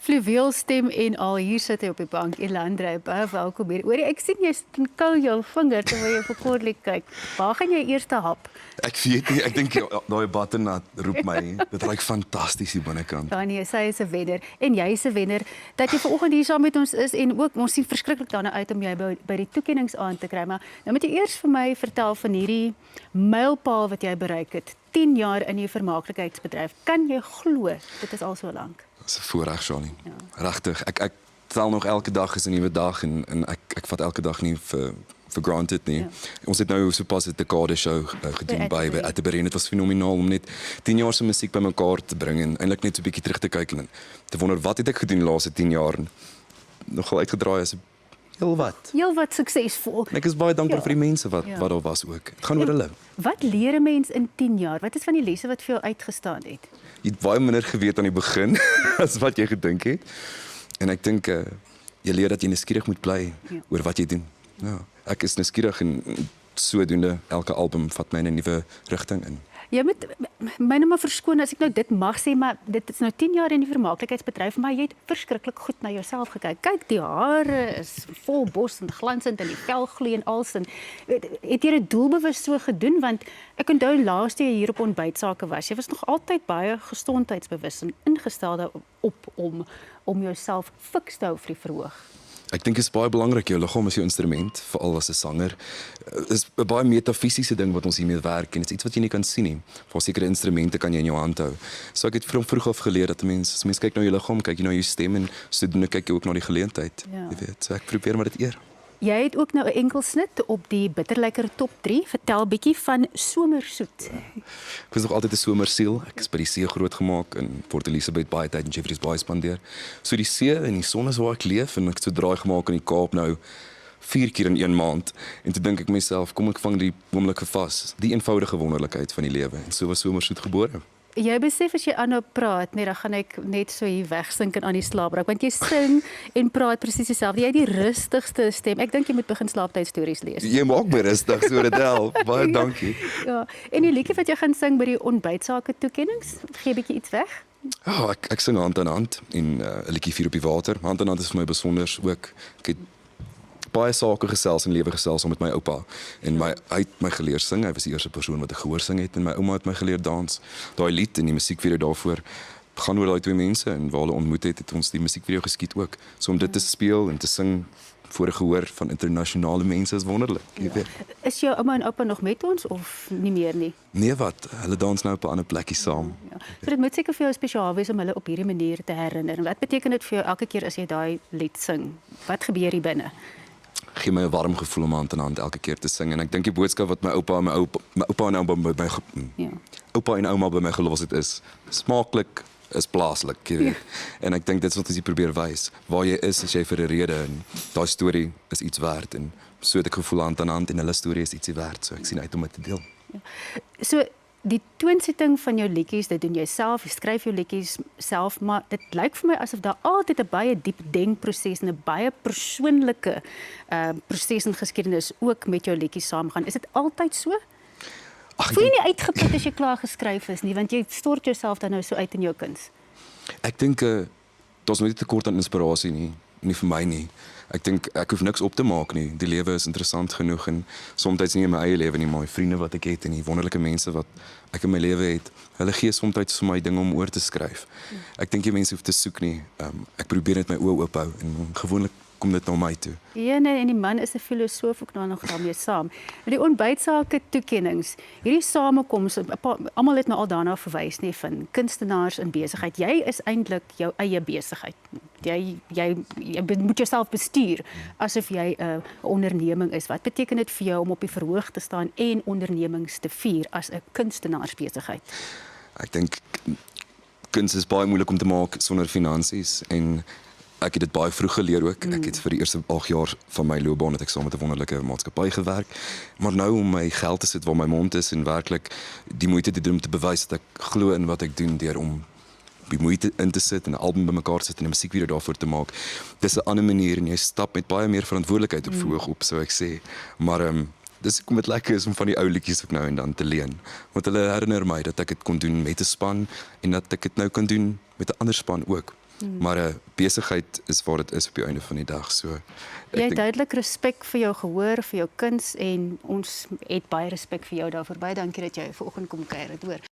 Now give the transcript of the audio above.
Fluweelstem en al, hier sit hy op die bank, Elandrey, baie welkom hier. Hoorie, ek sien jy sit en kou jou vinger terwyl jy vir Kortlie kyk. Waar gaan jy eerste hap? Ek weet nie, ek dink daai butternut roep my. Dit ruik fantasties hier binnekant. Ja nee, sy is 'n wenner en jy is 'n wenner. Dat jy vanoggend hier saam met ons is en ook ons sien verskriklik daarna uit om jy by die toekenningsaand te kry. Maar nou moet jy eers vir my vertel van hierdie mylpaal wat jy bereik het. 10 jaar in die vermaaklikheidsbedryf. Kan jy glo dit is al so lank? Dit is 'n voorreg, Charlie. Ja. Regtig. Ek tel nog elke dag is 'n nuwe dag en ek vat elke dag nie vir granted nie. Ja. Ons het nou sopas 'n dekade show gedoen by Atterbury. Dit was fenomenaal om net 10 jaar se musiek bymekaar te bring en eintlik net so 'n bietjie terug te kyk en te wonder wat het ek gedoen die laaste 10 jaar en nogal uitgedraai as Heel wat suksesvol. En ek is baie dankbaar vir die mense wat daar was ook. Dit gaan oor hulle. Wat leer 'n mens in 10 jaar? Wat is van die lesse wat vir jou uitgestaan het? Jy het baie minder geweet aan die begin as wat jy gedink het. En ek dink jy leer dat jy nuuskierig moet bly oor wat jy doen. Ja, ek is nuuskierig en sodoende elke album vat my in 'n nuwe rigting in. Jy moet my nou maar verskoon as ek nou dit mag sê, maar dit is nou 10 jaar in die vermaaklikheidsbedryf, maar jy het verskriklik goed na jouself gekyk. Kyk, die hare is vol bos en glansend en die vel gloei en als en het jy dit doelbewus so gedoen want ek onthou laaste jy hier op ontbytsake was. Jy was nog altyd baie gesondheidsbewus en ingestel daarop om jouself fiks te hou vir die verhoog. Ek dink dit is baie belangrik, jou liggaam is jou instrument, veral as 'n sanger. Is 'n baie metafisiese ding wat ons hiermee werk en dit is iets wat jy nie kan sien nie. Vir sekere instrumente kan jy in jou hand hou. So ek het vroeg af geleer dat as mens kyk na jou liggaam, kyk jy na jou stem en sodoende kyk jy ook na die geleentheid. Ja. Jy weet, so ek probeer maar dit eer. Jy het ook nou 'n enkelsnit op die Bitterlekker top 3. Vertel bietjie van Somersoet. Ek was nog altyd 'n somersiel. Ek is by die see grootgemaak in Port Elizabeth baie tyd in Jeffreys Bay spandeer. So die see en die son is waar ek leef en ek het so draai gemaak in die Kaap nou 4 keer in 1 maand. En toe dink ek myself, kom ek vang die oomblikke vas. Die eenvoudige wonderlikheid van die lewe. En so was Somersoet gebore. Jy besef as jy aanhou praat, nee, dan gaan ek net so hier wegsink en aan die slaap raak, want jy sing en praat presies dieselfde. Jy het die rustigste stem. Ek dink jy moet begin slaaptydstories lees. Jy maak my rustig, so dit help. Baie dankie. Ja, en die liedjie wat jy gaan sing by die ontbytsake toekennings, gee 'n bietjie iets weg? Ja, ek sing hand aan hand en 'n liedjie Vier op die water. Hand aan hand is vir my besonder ook. Ek het baie sake gesels en lewe gesels met my oupa en hy het my geleer sing. Hy was die eerste persoon wat ek gehoor sing het en my ouma het my geleer dans. Daai lied en die musiekvideo daarvoor gaan oor daai twee mense en waar hulle ontmoet het ons die musiekvideo geskiet ook. So om dit te speel en te sing voor 'n gehoor van internasionale mense is wonderlik. Jy weet. Is jou ouma en oupa nog met ons of nie meer nie? Nee wat, hulle dans nou op 'n ander plekkie saam. Ja. So dit moet seker vir jou spesiaal wees om hulle op hierdie manier te herinner. En wat beteken dit vir jou elke keer as jy daai lied sing? Wat gebeur hier binne? Gee my 'n warm gevoel om hand aan hand elke keer te sing en ek dink die boodskap wat my oupa en ouma by my gelos het is smaaklik is plaaslik, jy weet. En ek dink dit is wat jy probeer wys. Waar jy is jy vir 'n rede en daai storie is iets werd en so het ek gevoel hand aan hand en hulle storie is ietsie werd, so ek sien uit om dit te deel. Ja. So die toonsetting van jou liedjies, dit doen jy self, jy skryf jou liedjies self, maar dit lyk vir my asof daar altyd 'n baie diep denkproses en 'n baie persoonlike proses en geskiedenis ook met jou liedjies saamgaan. Is dit altyd so? Voel jy nie uitgeput as jy klaar geskryf is nie, want jy stort jouself dan nou so uit in jou kuns? Ek dink daar's nooit 'n tekort aan inspirasie nie vir my nie. Ek dink ek hoef niks op te maak nie. Die lewe is interessant genoeg en soms nie in my eie lewe nie, maar my vriende wat ek het en die wonderlike mense wat ek in my lewe het, hulle gee soms vir my dinge om oor te skryf. Ek dink jy mense hoef te soek nie. Ek probeer net my oë oop hou en gewoonlik kom dit na my toe. Ja, nee, en die man is 'n filosoof ook nog daarmee saam. Die ontbytsake toekennings, hierdie samekoms, almal het nou al daarna verwys nie van kunstenaars in besigheid. Jy is eintlik jou eie besigheid. Jy moet jouself bestuur asof jy 'n onderneming is. Wat beteken dit vir jou om op die verhoog te staan en ondernemings te vier as 'n kunstenaarsbesigheid? Ek dink kuns is baie moeilik om te maak sonder finansies en ek het dit baie vroeg geleer ook. Ek het vir die eerste 8 jaar van my loopbaan het ek saam met 'n wonderlike maatskappy gewerk. Maar nou om my geld te sit waar my mond is en werklik die moeite te doen om te bewys dat ek glo in wat ek doen deur om die moeite in te sit en 'n album bymekaar sit en 'n musiekvideo daarvoor te maak. Dis 'n ander manier en jy stap met baie meer verantwoordelikheid op verhoog op, sou ek sê. Maar dis kom dit lekker is om van die ou liedjies ook nou en dan te leen. Want hulle herinner my dat ek dit kon doen met 'n span en dat ek dit nou kan doen met 'n ander span ook. Maar besigheid is waar dit is op die einde van die dag. So Jy het duidelik respek vir jou gehoor, vir jou kuns en ons het baie respek vir jou daarvoor. Baie dankie dat jy vanoggend kom kuier het, hoor.